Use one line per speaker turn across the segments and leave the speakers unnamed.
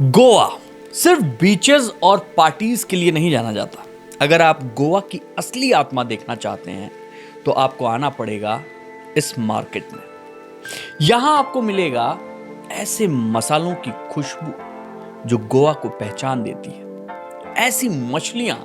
गोवा सिर्फ बीचेस और पार्टीज के लिए नहीं जाना जाता। अगर आप गोवा की असली आत्मा देखना चाहते हैं तो आपको आना पड़ेगा इस मार्केट में। यहां आपको मिलेगा ऐसे मसालों की खुशबू जो गोवा को पहचान देती है, ऐसी मछलियां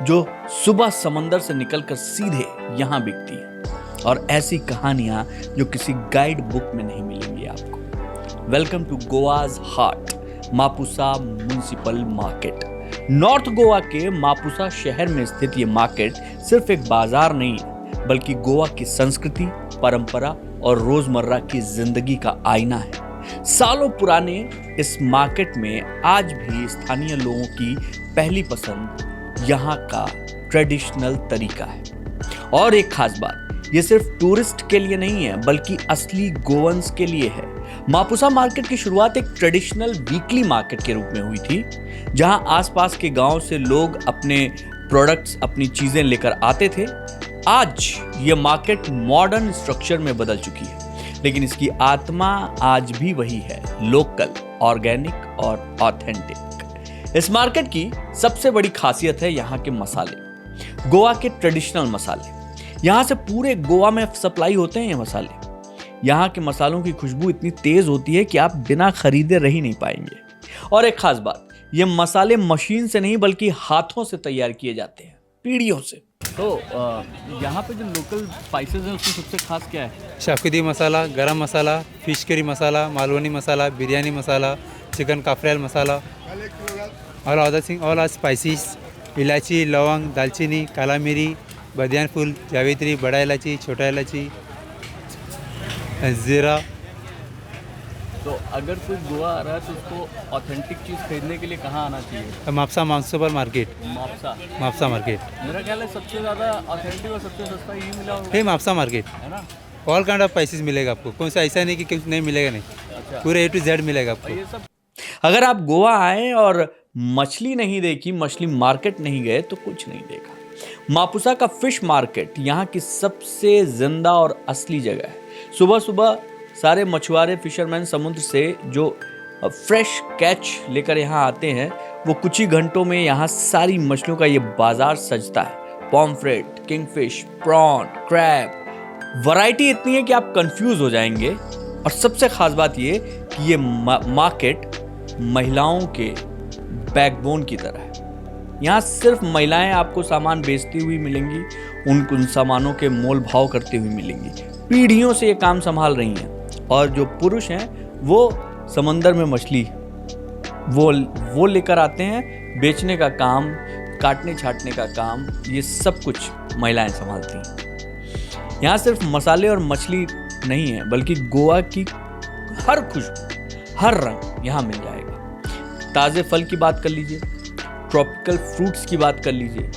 जो सुबह समंदर से निकलकर सीधे यहां बिकती हैं, और ऐसी कहानियां जो किसी गाइड बुक में नहीं मिलेंगी आपको। Welcome to Goa's heart, Mapusa municipal market. North Goa के मापुसा शहर में स्थित ये मार्केट सिर्फ एक बाजार नहीं है, बल्कि गोवा की संस्कृति, परंपरा और रोजमर्रा की जिंदगी का आईना है। सालों पुराने इस मार्केट में आज भी स्थानीय लोगों की पहली पसंद यहाँ का ट्रेडिशनल तरीका है। और एक खास बात, ये सिर्फ टूरिस्ट के लिए नहीं है, बल्कि असली गोवंस के लिए है। मापुसा मार्केट की शुरुआत एक ट्रेडिशनल वीकली मार्केट के रूप में हुई थी, जहां आसपास के गांव से लोग अपने प्रोडक्ट्स, अपनी चीजें लेकर आते थे। आज ये मार्केट मॉडर्न स्ट्रक्चर में बदल चुकी है, लेकिन इसकी आत्मा आज भी वही है, लोकल, ऑर्गेनिक और ऑथेंटिक। इस मार्केट की सबसे बड़ी खासियत है यहाँ के मसाले, गोवा के ट्रेडिशनल मसाले। यहाँ से पूरे गोवा में सप्लाई होते हैं ये मसाले। यहाँ के मसालों की खुशबू इतनी तेज होती है कि आप बिना खरीदे रह ही नहीं पाएंगे। और एक खास बात, ये मसाले मशीन से नहीं बल्कि हाथों से तैयार किए जाते हैं, पीढ़ियों से। तो यहाँ पे जो लोकल स्पाइसेस हैं उसमें सबसे खास क्या है?
शाकुदी मसाला, गरम मसाला, फिश करी मसाला, मालवनी मसाला, बिरयानी मसाला, चिकन काफ्रियल मसाला, और ऑल आर स्पाइसेस, इलायची, लौंग, दालचीनी, काला मिरी, बदियान फूल, जावित्री, बड़ा इलायची, छोटा इलायची, ज़ीरा।
तो अगर कोई गोवा आ रहा है तो उसको ऑथेंटिक चीज़ खरीदने के लिए कहाँ आना चाहिए?
Mapusa municipal market. Mapusa market
मेरा ख्याल है सबसे ज़्यादा ऑथेंटिक और सबसे सस्ता यही मिला होगा।
हे मापसा मार्केट
है ना?
ऑल काइंड ऑफ स्पाइसेस मिलेगा आपको, कौन सा ऐसा नहीं कि कुछ नहीं मिलेगा, नहीं।
अच्छा।
पूरे A to Z मिलेगा आपको।
ये सब अगर आप गोवा आए और मछली नहीं देखी, मछली मार्केट नहीं गए तो कुछ नहीं देखा। मापुसा का फिश मार्केट यहाँ की सबसे जिंदा और असली जगह है। सुबह सुबह सारे मछुआरे, फिशरमैन समुद्र से जो फ्रेश कैच लेकर यहाँ आते हैं, वो कुछ ही घंटों में यहाँ सारी मछलियों का ये बाजार सजता है। Pomfret, kingfish, prawn, crab, variety इतनी है कि आप कंफ्यूज हो जाएंगे। और सबसे खास बात ये कि ये मार्केट महिलाओं के बैकबोन की तरह है। यहाँ सिर्फ महिलाएं आपको सामान बेचती हुई मिलेंगी, उन सामानों के मोल भाव करती हुई मिलेंगी। पीढ़ियों से ये काम संभाल रही हैं। और जो पुरुष हैं वो समंदर में मछली वो लेकर आते हैं। बेचने का काम, काटने छाटने का काम, ये सब कुछ महिलाएं संभालती हैं। यहाँ सिर्फ मसाले और मछली नहीं है, बल्कि गोवा की हर खुशबू, हर रंग यहाँ मिल जाएगा। ताज़े फल की बात कर लीजिए, ट्रॉपिकल फ्रूट्स की बात कर लीजिए,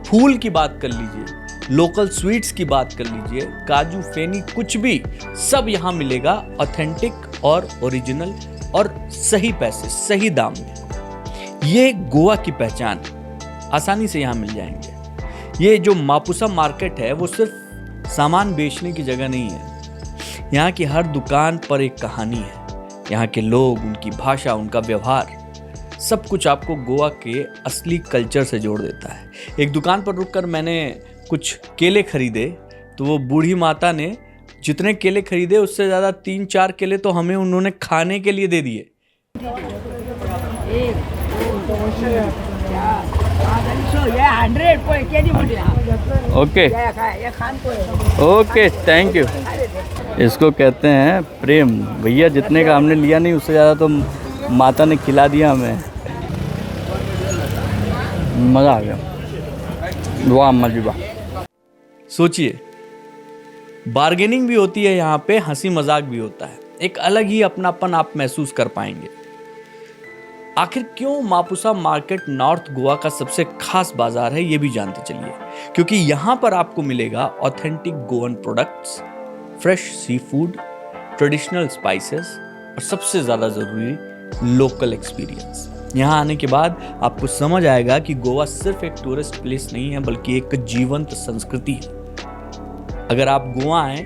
फूल की बात कर लीजिए, लोकल स्वीट्स की बात कर लीजिए, काजू, फेनी, कुछ भी सब यहाँ मिलेगा, ऑथेंटिक और ओरिजिनल और सही पैसे, सही दाम में। ये गोवा की पहचान आसानी से यहाँ मिल जाएंगे। ये जो मापुसा मार्केट है वो सिर्फ सामान बेचने की जगह नहीं है। यहाँ की हर दुकान पर एक कहानी है। यहाँ के लोग, उनकी भाषा, उनका व्यवहार, सब कुछ आपको गोवा के असली कल्चर से जोड़ देता है। एक दुकान पर रुककर मैंने कुछ केले खरीदे, तो वो बूढ़ी माता ने जितने केले खरीदे उससे ज़्यादा 3-4 केले तो हमें उन्होंने खाने के लिए दे दिए। Okay okay, thank you. इसको कहते हैं प्रेम। भैया जितने का हमने लिया नहीं, उससे ज़्यादा तो माता ने खिला दिया हमें। मज़ा आ गया, वाह मजीबा। सोचिए, बार्गेनिंग भी होती है यहाँ पे, हंसी मजाक भी होता है। एक अलग ही अपनापन आप महसूस कर पाएंगे। आखिर क्यों मापुसा मार्केट नॉर्थ गोवा का सबसे खास बाजार है, ये भी जानते चलिए। क्योंकि यहाँ पर आपको मिलेगा authentic Goan products, fresh sea food, traditional spices और सबसे ज़्यादा ज़रूरी लोकल एक्सपीरियंस। यहाँ आने के बाद आपको समझ आएगा कि गोवा सिर्फ एक टूरिस्ट प्लेस नहीं है, बल्कि एक जीवंत संस्कृति है। अगर आप गोवा आए,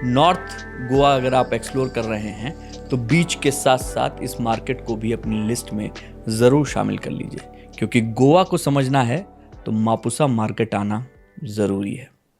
नॉर्थ गोवा अगर आप एक्सप्लोर कर रहे हैं, तो बीच के साथ साथ इस मार्केट को भी अपनी लिस्ट में ज़रूर शामिल कर लीजिए, क्योंकि गोवा को समझना है तो मापुसा मार्केट आना ज़रूरी है।